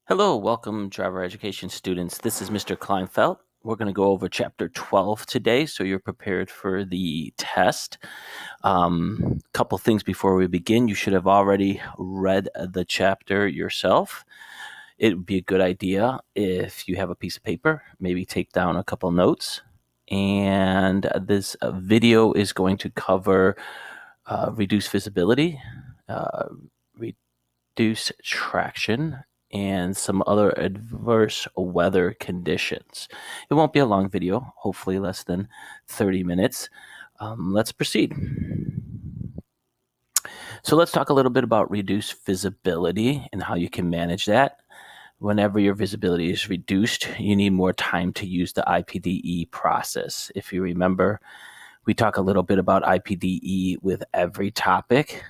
Hello, welcome driver education students. This is Mr. Kleinfeld. We're going to go over chapter 12 today, so you're prepared for the test. Couple things before we begin. You should have already read the chapter yourself. It would be a good idea if you have a piece of paper, maybe take down a couple notes. And this video is going to cover reduced visibility, uh, reduce traction, and some other adverse weather conditions. It won't be a long video, hopefully less than 30 minutes. Let's proceed. So let's talk a little bit about reduced visibility and how you can manage that. Whenever your visibility is reduced, you need more time to use the IPDE process. If you remember, we talk a little bit about IPDE with every topic.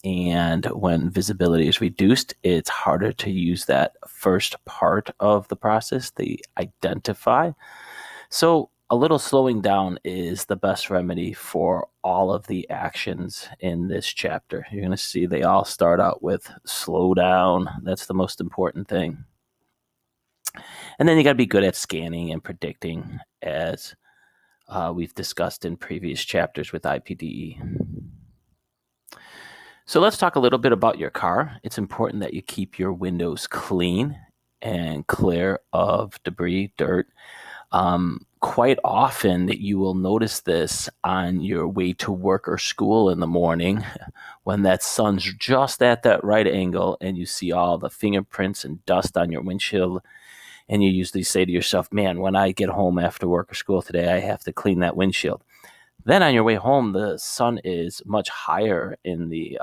And when visibility is reduced, it's harder to use that first part of the process, the identify. So a little slowing down is the best remedy for all of the actions in this chapter. You're going to see they all start out with slow down. That's the most important thing. And then you got to be good at scanning and predicting, as we've discussed in previous chapters with IPDE. So let's talk a little bit about your car. It's important that you keep your windows clean and clear of debris, dirt. Quite often you will notice this on your way to work or school in the morning when that sun's just at that right angle and you see all the fingerprints and dust on your windshield. And you usually say to yourself, man, when I get home after work or school today, I have to clean that windshield. Then on your way home, the sun is much higher in the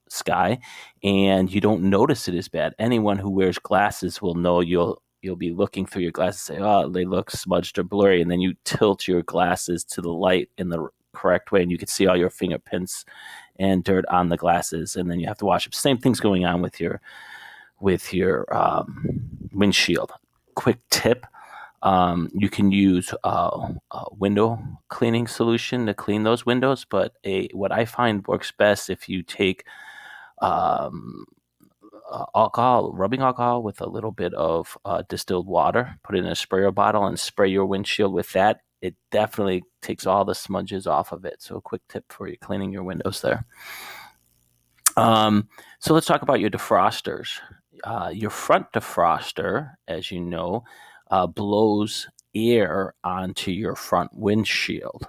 sky, and you don't notice it as bad. Anyone who wears glasses will know you'll be looking through your glasses and say, oh, they look smudged or blurry, and then you tilt your glasses to the light in the correct way, and you can see all your fingerprints and dirt on the glasses, and then you have to wash up. Same thing's going on with your windshield. Quick tip. You can use a window cleaning solution to clean those windows, but what I find works best if you take um, rubbing alcohol with a little bit of distilled water, put it in a sprayer bottle and spray your windshield with that. It definitely takes all the smudges off of it. So a quick tip for you cleaning your windows there. So let's talk about your defrosters. Your front defroster, as you know, blows air onto your front windshield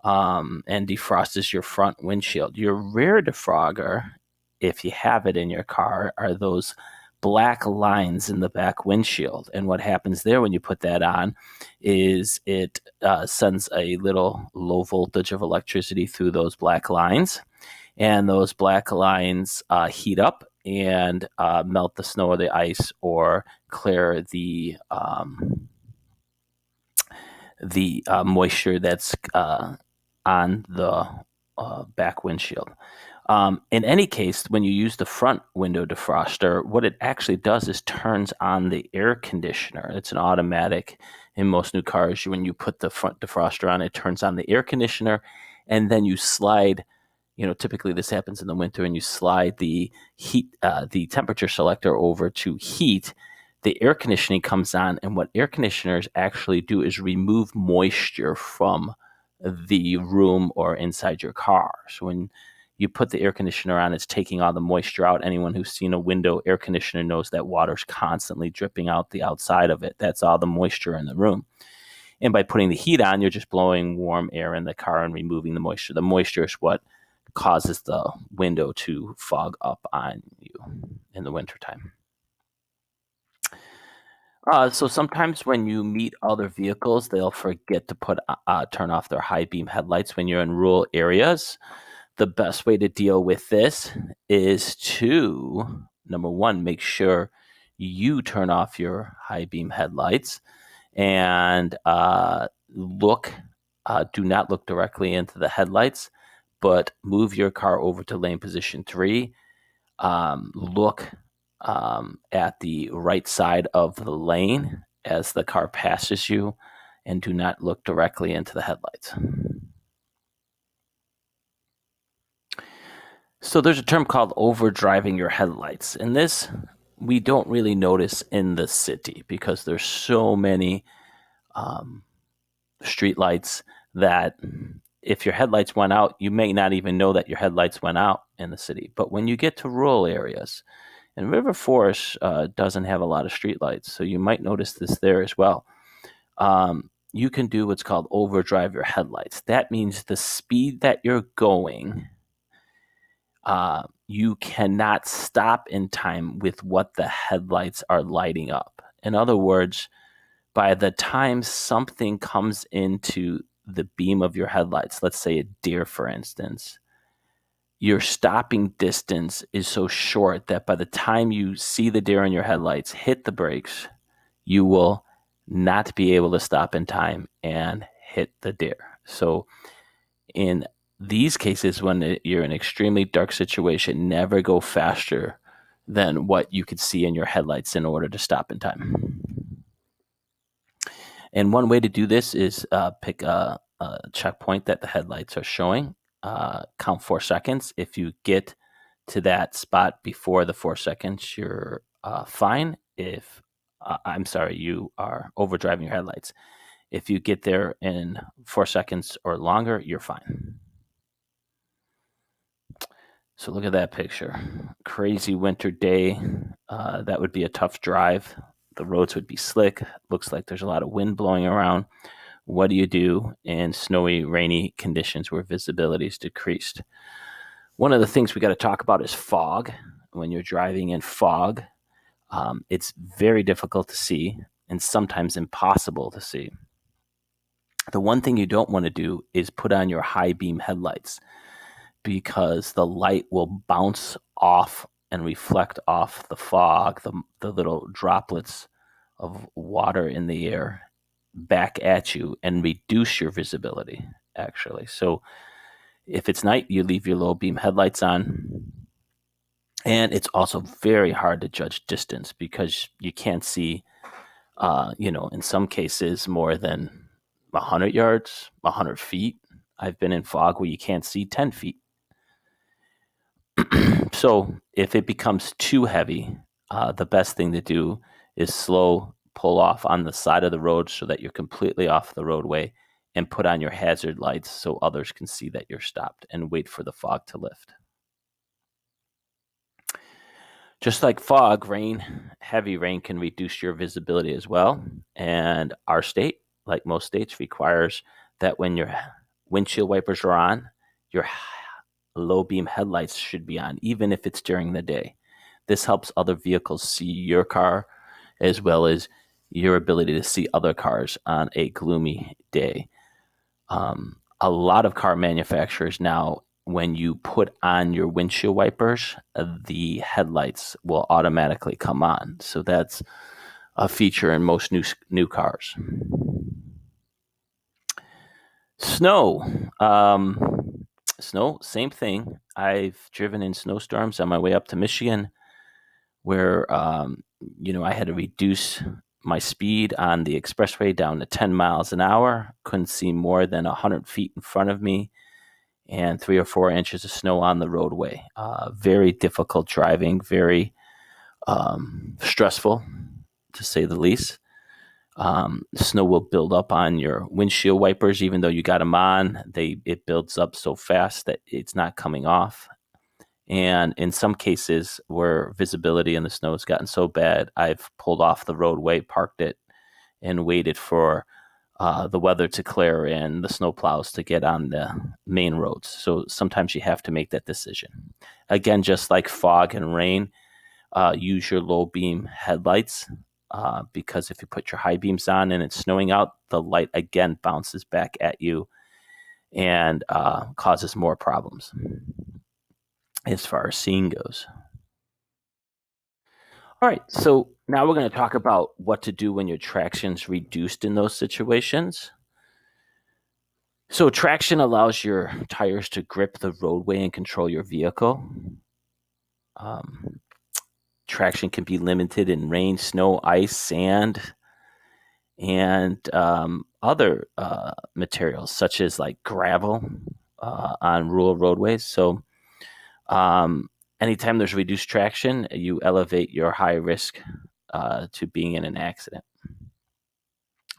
and defrosts your front windshield. Your rear defrogger, if you have it in your car, are those black lines in the back windshield. And what happens there when you put that on is it sends a little low voltage of electricity through those black lines. And those black lines heat up and melt the snow or the ice or clear the moisture that's on the back windshield. In any case, when you use the front window defroster, what it actually does is turns on the air conditioner. It's an automatic in most new cars. When you put the front defroster on, it turns on the air conditioner, and then you slide. Typically this happens in the winter, and you slide the heat, the temperature selector over to heat. The air conditioning comes on, and what air conditioners actually do is remove moisture from the room or inside your car. So when you put the air conditioner on, it's taking all the moisture out. Anyone who's seen a window air conditioner knows that water's constantly dripping out the outside of it. That's all the moisture in the room. And by putting the heat on, you're just blowing warm air in the car and removing the moisture. The moisture is what causes the window to fog up on you in the wintertime. So sometimes when you meet other vehicles, they'll forget to turn off their high beam headlights when you're in rural areas. The best way to deal with this is to, number one, make sure you turn off your high beam headlights and do not look directly into the headlights, but move your car over to lane position 3. Look at the right side of the lane as the car passes you, and do not look directly into the headlights. So there's a term called overdriving your headlights, and this we don't really notice in the city because there's so many um, street lights that if your headlights went out, you may not even know that your headlights went out in the city. But when you get to rural areas, and River Forest doesn't have a lot of street lights, so you might notice this there as well. You can do what's called overdrive your headlights. That means the speed that you're going, you cannot stop in time with what the headlights are lighting up. In other words, by the time something comes into the beam of your headlights, let's say a deer, for instance, your stopping distance is so short that by the time you see the deer in your headlights hit the brakes, you will not be able to stop in time and hit the deer. So, in these cases, when you're in an extremely dark situation, never go faster than what you could see in your headlights in order to stop in time. And one way to do this is pick a checkpoint that the headlights are showing. Count 4 seconds. If you get to that spot before the 4 seconds, you're fine. If I'm sorry, you are overdriving your headlights. If you get there in 4 seconds or longer, you're fine. So look at that picture. Crazy winter day. That would be a tough drive. The roads would be slick. Looks like there's a lot of wind blowing around. What do you do in snowy, rainy conditions where visibility is decreased? One of the things we got to talk about is fog. When you're driving in fog, it's very difficult to see and sometimes impossible to see. The one thing you don't want to do is put on your high beam headlights because the light will bounce off and reflect off the fog, the little droplets of water in the air back at you and reduce your visibility, actually. So if it's night, you leave your low beam headlights on. And it's also very hard to judge distance because you can't see, in some cases, more than 100 yards, 100 feet. I've been in fog where you can't see 10 feet. So if it becomes too heavy, the best thing to do is slow, pull off on the side of the road so that you're completely off the roadway and put on your hazard lights so others can see that you're stopped and wait for the fog to lift. Just like fog, heavy rain can reduce your visibility as well. And our state, like most states, requires that when your windshield wipers are on, your low beam headlights should be on, even if it's during the day. This helps other vehicles see your car as well as your ability to see other cars on a gloomy day. A lot of car manufacturers now, when you put on your windshield wipers, the headlights will automatically come on. So that's a feature in most new cars. Snow. Snow, same thing. I've driven in snowstorms on my way up to Michigan where, I had to reduce my speed on the expressway down to 10 miles an hour. Couldn't see more than 100 feet in front of me and 3 or 4 inches of snow on the roadway. Very difficult driving, very stressful, to say the least. Snow will build up on your windshield wipers, even though you got them on. It builds up so fast that it's not coming off. And in some cases where visibility in the snow has gotten so bad, I've pulled off the roadway, parked it, and waited for the weather to clear and the snow plows to get on the main roads. So sometimes you have to make that decision. Again, just like fog and rain, use your low beam headlights because if you put your high beams on and it's snowing out, the light again bounces back at you and causes more problems as far as seeing goes. All right, so now we're going to talk about what to do when your traction's reduced in those situations. So traction allows your tires to grip the roadway and control your vehicle. Um, Traction can be limited in rain, snow, ice, sand, and other materials such as like gravel on rural roadways. So Um, Anytime there's reduced traction, you elevate your high risk to being in an accident.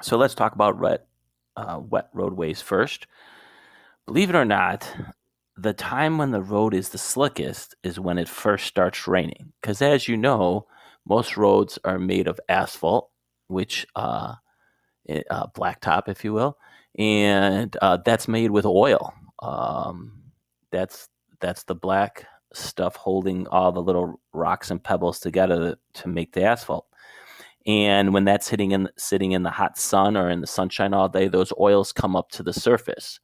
So let's talk about wet roadways first. Believe it or not, the time when the road is the slickest is when it first starts raining. Because as you know, most roads are made of asphalt, which blacktop, if you will, and that's made with oil. That's that's the black stuff holding all the little rocks and pebbles together to make the asphalt. And when that's sitting in the hot sun or in the sunshine all day, those oils come up to the surface.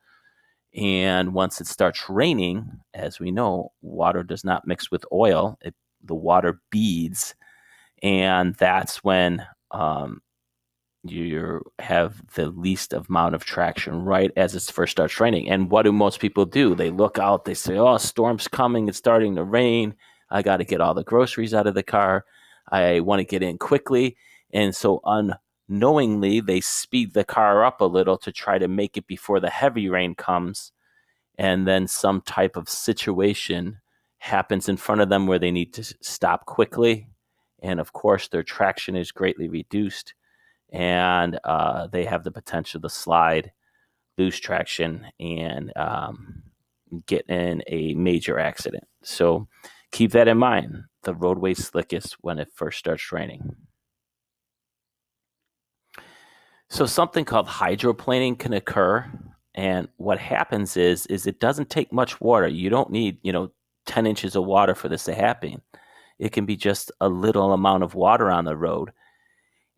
And once it starts raining, as we know, water does not mix with oil. The water beads, and that's when you have the least amount of traction right as it first starts raining. And what do most people do? They look out, they say, oh, storm's coming, it's starting to rain. I got to get all the groceries out of the car. I want to get in quickly. And so unknowingly, they speed the car up a little to try to make it before the heavy rain comes. And then some type of situation happens in front of them where they need to stop quickly. And of course, their traction is greatly reduced and they have the potential to slide, lose traction, and get in a major accident. So keep that in mind. The roadway's slickest when it first starts raining. So something called hydroplaning can occur, and what happens is it doesn't take much water. You don't need 10 inches of water for this to happen. It can be just a little amount of water on the road,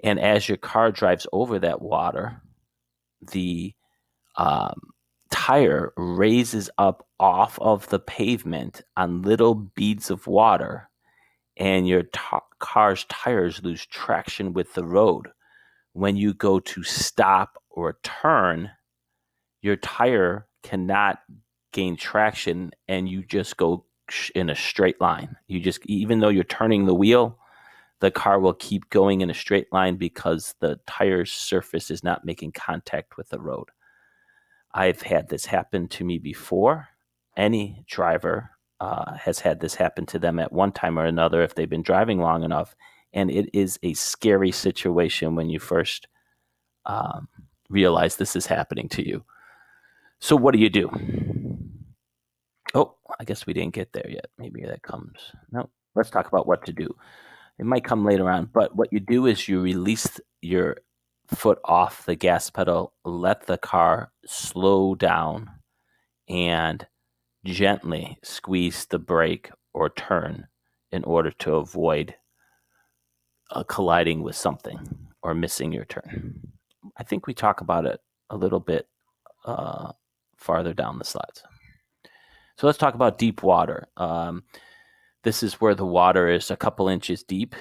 and as your car drives over that water, the um, tire raises up off of the pavement on little beads of water, and your car's tires lose traction with the road. When you go to stop or turn, your tire cannot gain traction, and you just go in a straight line. You just, even though you're turning the wheel, the car will keep going in a straight line because the tire's surface is not making contact with the road. I've had this happen to me before. Any driver has had this happen to them at one time or another if they've been driving long enough. And it is a scary situation when you first um, realize this is happening to you. So, what do you do? Oh, I guess we didn't get there yet. Maybe that comes. No, let's talk about what to do. It might come later on, but what you do is you release your foot off the gas pedal, let the car slow down, and gently squeeze the brake or turn in order to avoid colliding with something or missing your turn. I think we talk about it a little bit uh, farther down the slides. So let's talk about deep water. This is where the water is a couple inches deep.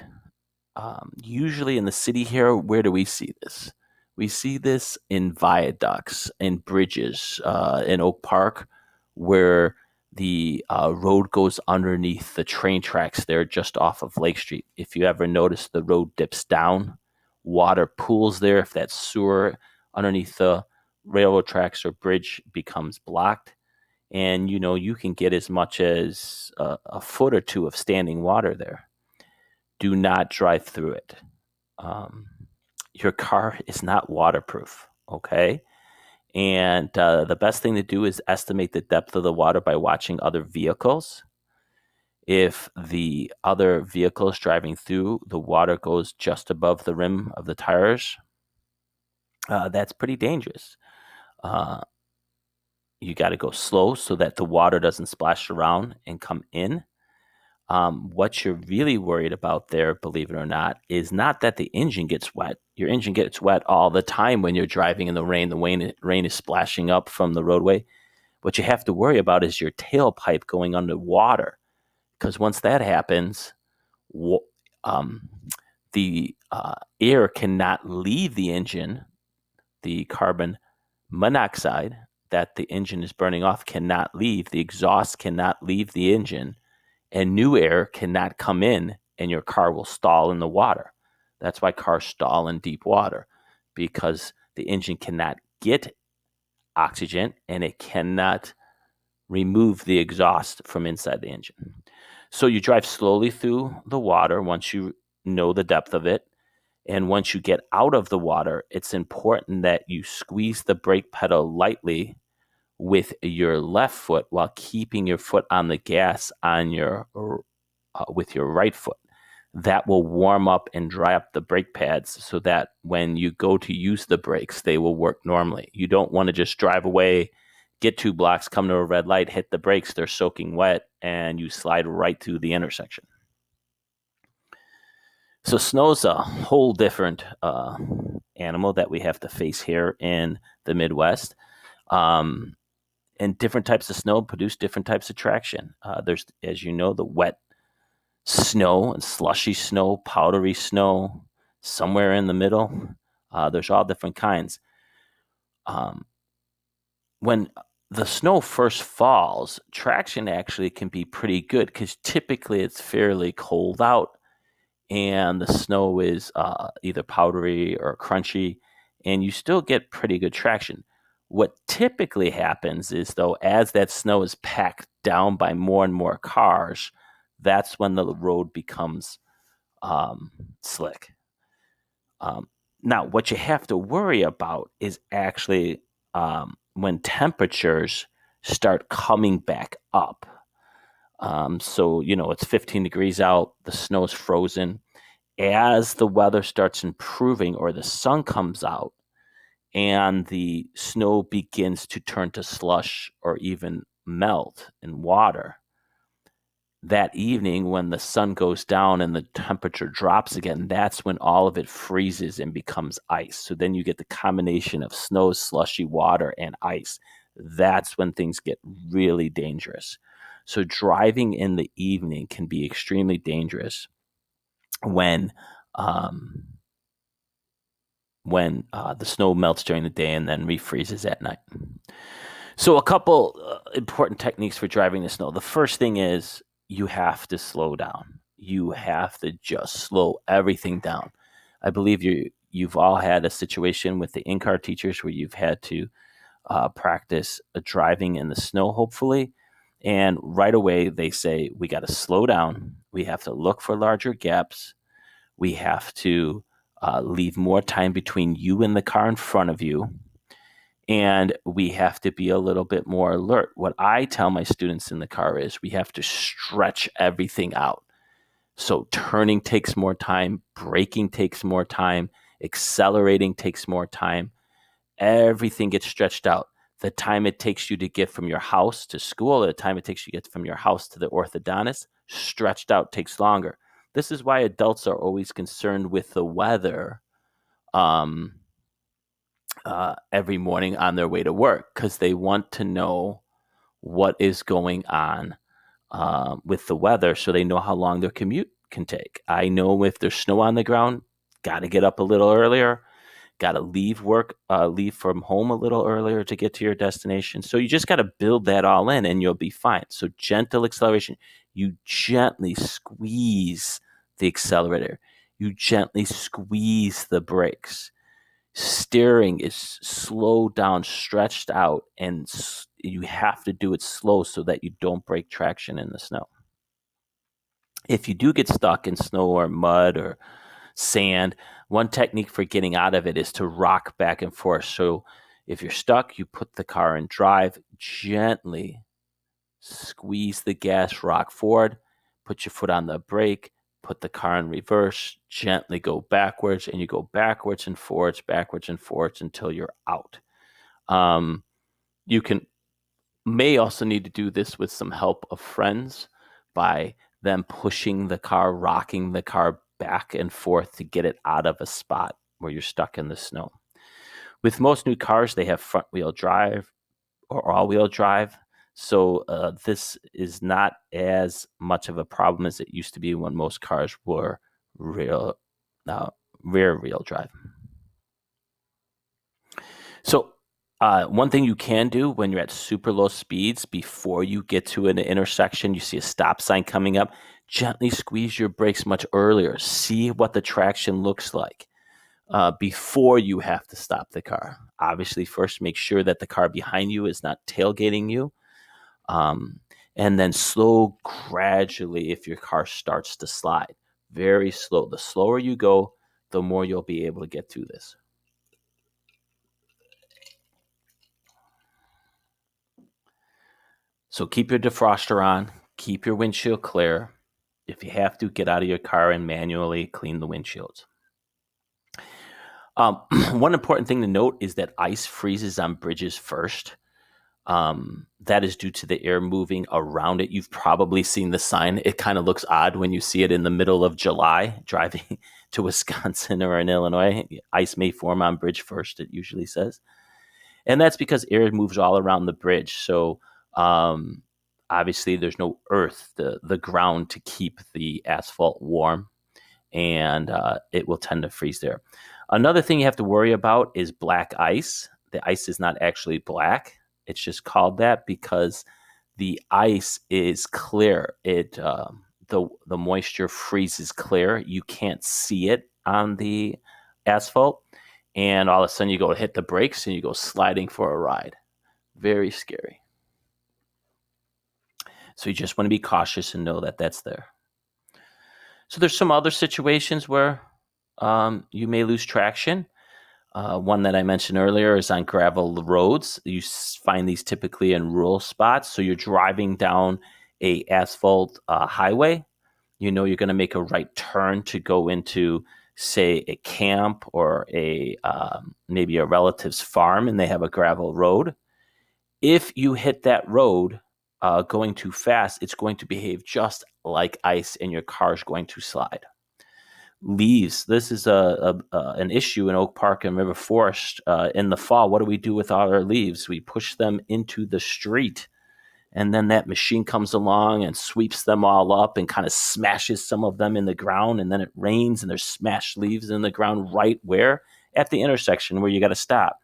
Usually in the city here, where do we see this? We see this in viaducts and bridges in Oak Park, where the road goes underneath the train tracks there just off of Lake Street. If you ever notice, the road dips down, water pools there. If that sewer underneath the railroad tracks or bridge becomes blocked, and you can get as much as a foot or two of standing water there. Do not drive through it. Um, your car is not waterproof, okay? And the best thing to do is estimate the depth of the water by watching other vehicles. If the other vehicles driving through, the water goes just above the rim of the tires, that's pretty dangerous. Uh, you got to go slow so that the water doesn't splash around and come in. What you're really worried about there, believe it or not, is not that the engine gets wet. Your engine gets wet all the time when you're driving in the rain. The rain is splashing up from the roadway. What you have to worry about is your tailpipe going underwater, because once that happens, um, the air cannot leave the engine. The carbon monoxide that the engine is burning off cannot leave. The exhaust cannot leave the engine, and new air cannot come in, and your car will stall in the water. That's why cars stall in deep water, because the engine cannot get oxygen and it cannot remove the exhaust from inside the engine. So you drive slowly through the water once you know the depth of it. And once you get out of the water, it's important that you squeeze the brake pedal lightly with your left foot while keeping your foot on the gas on your with your right foot. That will warm up and dry up the brake pads so that when you go to use the brakes, they will work normally. You don't want to just drive away, get 2 blocks, come to a red light, hit the brakes, they're soaking wet, and you slide right through the intersection. So snow's a whole different animal that we have to face here in the Midwest. Um, and different types of snow produce different types of traction. There's, as you know, the wet snow and slushy snow, powdery snow, somewhere in the middle. There's all different kinds. Um, when the snow first falls, traction actually can be pretty good because typically it's fairly cold out and the snow is either powdery or crunchy, and you still get pretty good traction. What typically happens is, though, as that snow is packed down by more and more cars, that's when the road becomes slick. Um, Now, what you have to worry about is actually when temperatures start coming back up. So, it's 15 degrees out, the snow's frozen. As the weather starts improving or the sun comes out and the snow begins to turn to slush or even melt in water, that evening when the sun goes down and the temperature drops again, that's when all of it freezes and becomes ice. So then you get the combination of snow, slushy water, and ice. That's when things get really dangerous. So driving in the evening can be extremely dangerous when um, the snow melts during the day and then refreezes at night. So a couple important techniques for driving the snow. The first thing is you have to slow down. You have to just slow everything down. I believe you've all had a situation with the in-car teachers where you've had to practice driving in the snow, hopefully. And right away they say, we got to slow down. We have to look for larger gaps. We have to leave more time between you and the car in front of you. And we have to be a little bit more alert. What I tell my students in the car is we have to stretch everything out. So turning takes more time, braking takes more time, accelerating takes more time. Everything gets stretched out. The time it takes you to get from your house to school, the time it takes you to get from your house to the orthodontist, stretched out takes longer. This is why adults are always concerned with the weather every morning on their way to work because they want to know what is going on with the weather so they know how long their commute can take. I know if there's snow on the ground, got to get up a little earlier, got to leave from home a little earlier to get to your destination. So you just got to build that all in and you'll be fine. So gentle acceleration, you gently squeeze the accelerator, you gently squeeze the brakes. Steering is slowed down, stretched out, and you have to do it slow so that you don't break traction in the snow. If you do get stuck in snow or mud or sand, one technique for getting out of it is to rock back and forth. So if you're stuck, you put the car in drive, gently squeeze the gas, rock forward, put your foot on the brake, put the car in reverse, gently go backwards, and you go backwards and forwards until you're out. Um, you may also need to do this with some help of friends by them pushing the car, rocking the car back and forth to get it out of a spot where you're stuck in the snow. With most new cars, they have front wheel drive or all wheel drive. So this is not as much of a problem as it used to be when most cars were real rear wheel drive. So one thing you can do when you're at super low speeds, before you get to an intersection, you see a stop sign coming up, gently squeeze your brakes much earlier. See what the traction looks like before you have to stop the car. Obviously, first make sure that the car behind you is not tailgating you. Um, and then slow gradually if your car starts to slide. Very slow. The slower you go, the more you'll be able to get through this. So keep your defroster on, keep your windshield clear. If you have to, get out of your car and manually clean the windshields. One important thing to note is that ice freezes on bridges first. That is due to the air moving around it. You've probably seen the sign. It kind of looks odd when you see it in the middle of July driving to Wisconsin or in Illinois. Ice may form on bridge first, it usually says. And that's because air moves all around the bridge. So um, obviously there's no earth, the ground to keep the asphalt warm, and it will tend to freeze there. Another thing you have to worry about is black ice. The ice is not actually black. It's just called that because the ice is clear. The moisture freezes clear. You can't see it on the asphalt, and all of a sudden you go to hit the brakes and you go sliding for a ride. Very scary. So you just want to be cautious and know that that's there. So there's some other situations where you may lose traction. One that I mentioned earlier is on gravel roads. You find these typically in rural spots. So you're driving down a asphalt highway. You know you're going to make a right turn to go into, say, a camp or a maybe a relative's farm, and they have a gravel road. If you hit that road going too fast, it's going to behave just like ice, and your car is going to slide. Leaves. This is an issue in Oak Park and River Forest in the fall. What do we do with all our leaves? We push them into the street, and then that machine comes along and sweeps them all up and kind of smashes some of them in the ground, and then it rains and there's smashed leaves in the ground right where? At the intersection where you got to stop.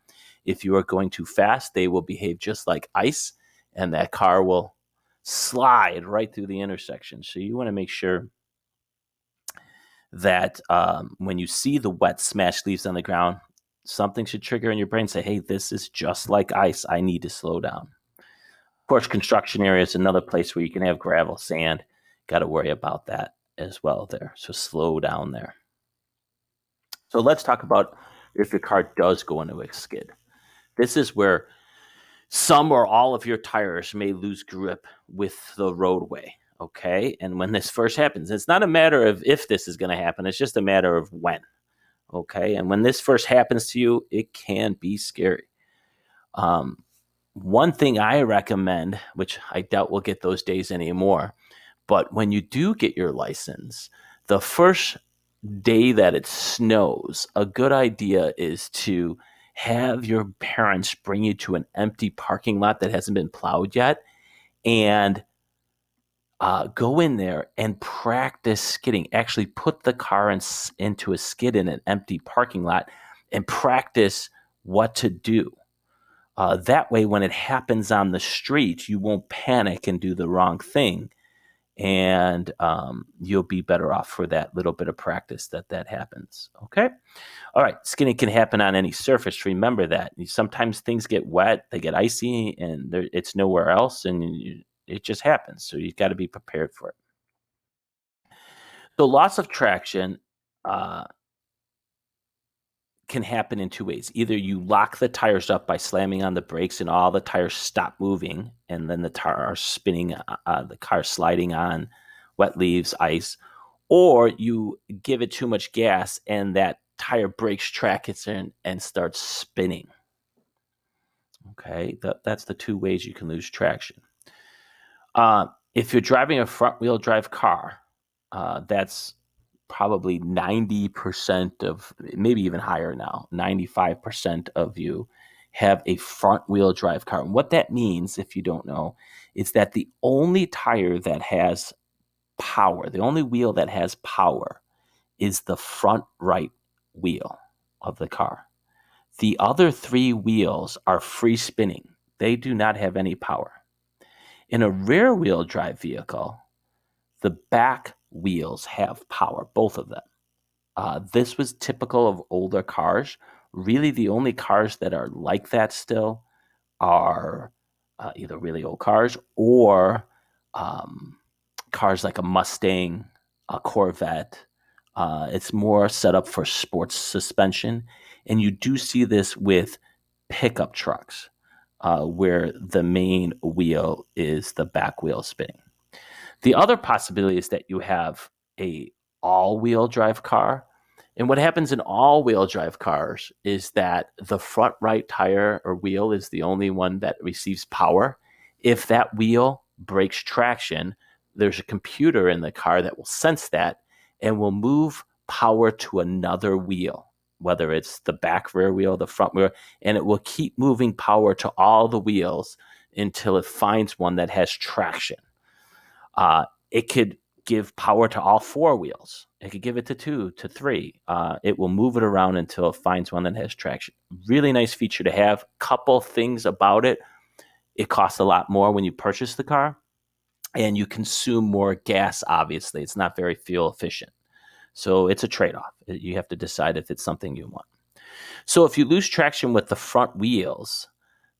If you are going too fast, they will behave just like ice, and that car will slide right through the intersection. So you want to make sure that when you see the wet smashed leaves on the ground, something should trigger in your brain, say, hey, this is just like ice. I need to slow down. Of course, construction area is another place where you can have gravel, sand. Got to worry about that as well there. So slow down there. So let's talk about if your car does go into a skid. This is where some or all of your tires may lose grip with the roadway. Okay. And when this first happens, it's not a matter of if this is going to happen, it's just a matter of when. Okay. And when this first happens to you, it can be scary. One thing I recommend, which I doubt we'll get those days anymore, but when you do get your license, the first day that it snows, a good idea is to have your parents bring you to an empty parking lot that hasn't been plowed yet, and go in there and practice skidding. Actually, put the car into a skid in an empty parking lot and practice what to do. That way, when it happens on the street, you won't panic and do the wrong thing, and you'll be better off for that little bit of practice that happens. Okay. All right. Skidding can happen on any surface. Remember that. Sometimes things get wet, they get icy, and it's nowhere else, and it just happens. So you've got to be prepared for it. So loss of traction uh, can happen in two ways. Either you lock the tires up by slamming on the brakes and all the tires stop moving, and then the tire are spinning, the car sliding on wet leaves, ice, or you give it too much gas and that tire breaks track hits in and starts spinning. Okay, that's the two ways you can lose traction. If you're driving a front wheel drive car, that's probably 90% of, maybe even higher now, 95% of you have a front wheel drive car. And what that means, if you don't know, is that the only tire that has power, the only wheel that has power is the front right wheel of the car. The other three wheels are free spinning. They do not have any power. In a rear wheel drive vehicle, the back wheels have power, both of them. This was typical of older cars. Really, the only cars that are like that still are either really old cars or um, cars like a Mustang, a Corvette. It's more set up for sports suspension. And you do see this with pickup trucks, where the main wheel is the back wheel spinning. The other possibility is that you have a all-wheel drive car. And what happens in all-wheel drive cars is that the front right tire or wheel is the only one that receives power. If that wheel breaks traction, there's a computer in the car that will sense that and will move power to another wheel, whether it's the back rear wheel, the front wheel, and it will keep moving power to all the wheels until it finds one that has traction. It could give power to all four wheels. It could give it to two, to three. It will move it around until it finds one that has traction. Really nice feature to have. Couple things about it. It costs a lot more when you purchase the car, and you consume more gas, obviously. It's not very fuel efficient. So it's a trade-off. You have to decide if it's something you want. So if you lose traction with the front wheels,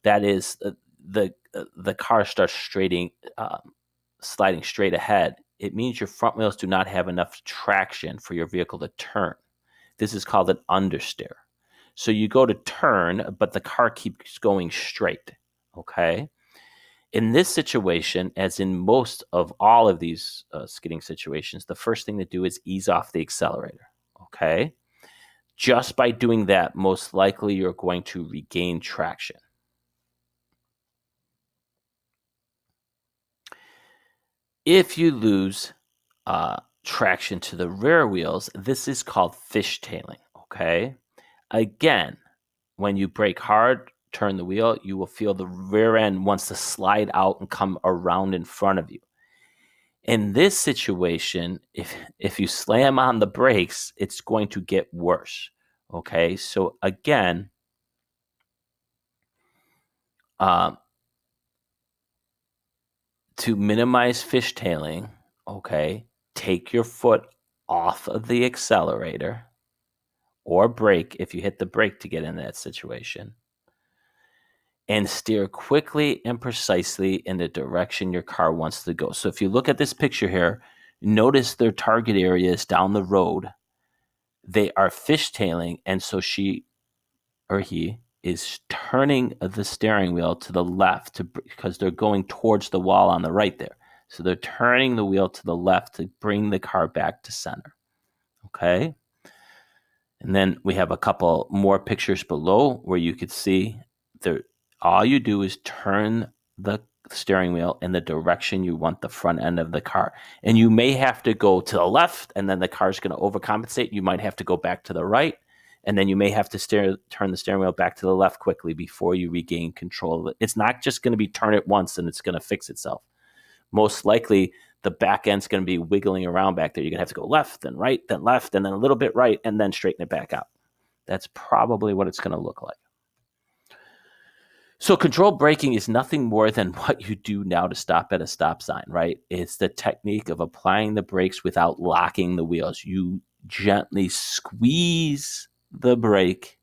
that is the car starts sliding straight ahead. It means your front wheels do not have enough traction for your vehicle to turn. This is called an understeer. So you go to turn, but the car keeps going straight. Okay. In this situation, as in most of all of these skidding situations, the first thing to do is ease off the accelerator. Okay. Just by doing that, most likely you're going to regain traction. If you lose traction to the rear wheels, this is called fishtailing. Okay. Again, when you brake hard, turn the wheel, you will feel the rear end wants to slide out and come around in front of you. In this situation, if you slam on the brakes, it's going to get worse. Okay. So again, to minimize fishtailing, okay, take your foot off of the accelerator or brake if you hit the brake to get in that situation, and steer quickly and precisely in the direction your car wants to go. So if you look at this picture here, notice their target area is down the road. They are fishtailing, and so she or he is turning the steering wheel to the left because they're going towards the wall on the right there. So they're turning the wheel to the left to bring the car back to center. Okay. And then we have a couple more pictures below where you could see all you do is turn the steering wheel in the direction you want the front end of the car. And you may have to go to the left, and then the car's going to overcompensate. You might have to go back to the right, and then you may have to turn the steering wheel back to the left quickly before you regain control of it. It's not just going to be turn it once and it's going to fix itself. Most likely, the back end's going to be wiggling around back there. You're going to have to go left, then right, then left, and then a little bit right, and then straighten it back out. That's probably what it's going to look like. So controlled braking is nothing more than what you do now to stop at a stop sign, right? It's the technique of applying the brakes without locking the wheels. You gently squeeze the brake.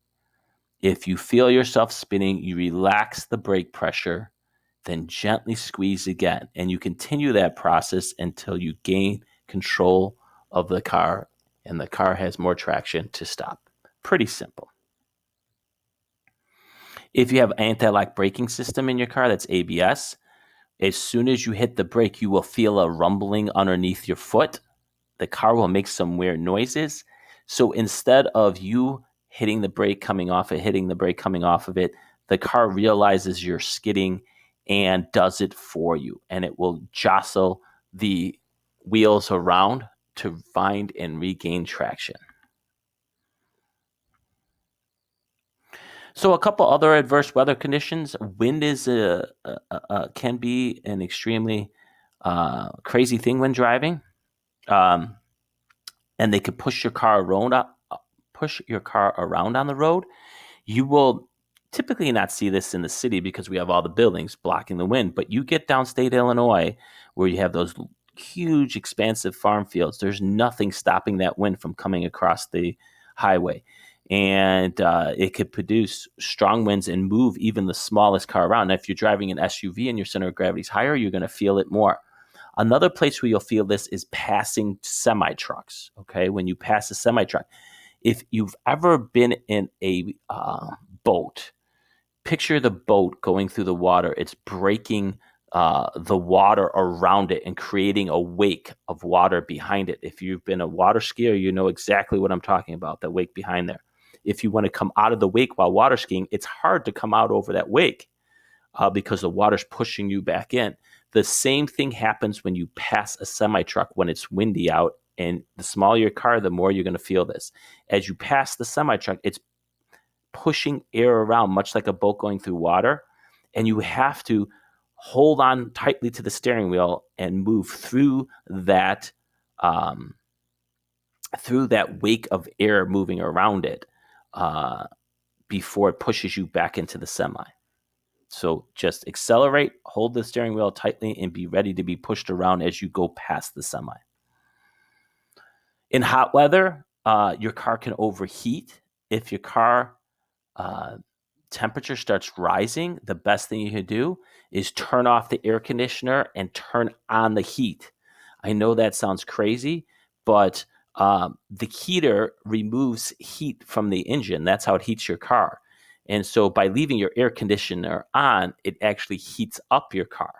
If you feel yourself spinning, you relax the brake pressure, then gently squeeze again. And you continue that process until you gain control of the car and the car has more traction to stop. Pretty simple. If you have anti-lock braking system in your car, that's ABS, as soon as you hit the brake, you will feel a rumbling underneath your foot. The car will make some weird noises. So instead of you hitting the brake coming off it, hitting the brake coming off of it, the car realizes you're skidding and does it for you. And it will jostle the wheels around to find and regain traction. So a couple other adverse weather conditions. Wind is can be an extremely crazy thing when driving, and they could push your car around on the road. You will typically not see this in the city because we have all the buildings blocking the wind. But you get downstate Illinois, where you have those huge, expansive farm fields. There's nothing stopping that wind from coming across the highway. and it could produce strong winds and move even the smallest car around. Now, if you're driving an SUV and your center of gravity is higher, you're going to feel it more. Another place where you'll feel this is passing semi trucks. Okay, when you pass a semi truck, if you've ever been in a boat, picture the boat going through the water. It's breaking the water around it and creating a wake of water behind it. If you've been a water skier, you know exactly what I'm talking about, that wake behind there. If you want to come out of the wake while water skiing, it's hard to come out over that wake because the water's pushing you back in. The same thing happens when you pass a semi truck when it's windy out. And the smaller your car, the more you're going to feel this. As you pass the semi truck, it's pushing air around, much like a boat going through water. And you have to hold on tightly to the steering wheel and move through that wake of air moving around it before it pushes you back into the semi. So just accelerate, hold the steering wheel tightly, and be ready to be pushed around as you go past the semi. In hot weather, your car can overheat. If your car temperature starts rising, the best thing you can do is turn off the air conditioner and turn on the heat. I know that sounds crazy, but the heater removes heat from the engine. That's how it heats your car. And so by leaving your air conditioner on, it actually heats up your car.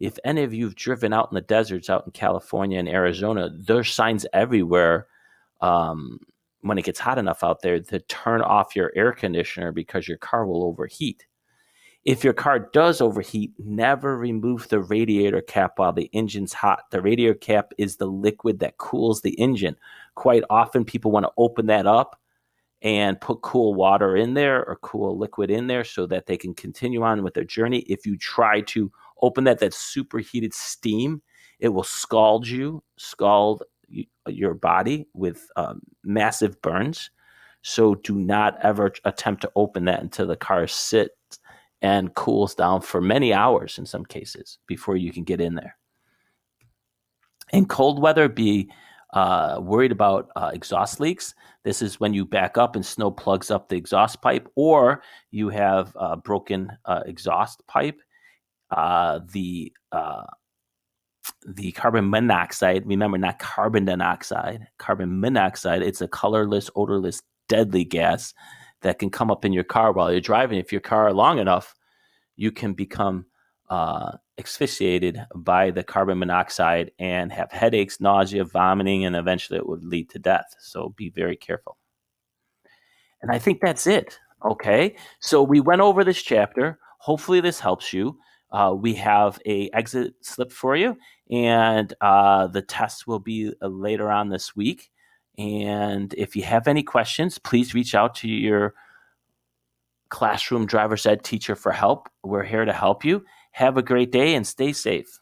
If any of you have driven out in the deserts out in California and Arizona, there's signs everywhere when it gets hot enough out there to turn off your air conditioner because your car will overheat. If your car does overheat, never remove the radiator cap while the engine's hot. The radiator cap is the liquid that cools the engine. Quite often people want to open that up and put cool water in there or cool liquid in there so that they can continue on with their journey. If you try to open that superheated steam, it will scald your body with massive burns. So do not ever attempt to open that until the car sits and cools down for many hours in some cases before you can get in there. In cold weather, be worried about exhaust leaks. This is when you back up and snow plugs up the exhaust pipe, or you have a broken exhaust pipe. The carbon monoxide, remember, not carbon dioxide, carbon monoxide, it's a colorless, odorless, deadly gas that can come up in your car while you're driving. If your car long enough, you can become asphyxiated by the carbon monoxide and have headaches, nausea, vomiting, and eventually it would lead to death. So be very careful. And I think that's it. Okay. So we went over this chapter. Hopefully this helps you. We have a exit slip for you, and the test will be later on this week. And if you have any questions, please reach out to your classroom driver's ed teacher for help. We're here to help you. Have a great day and stay safe.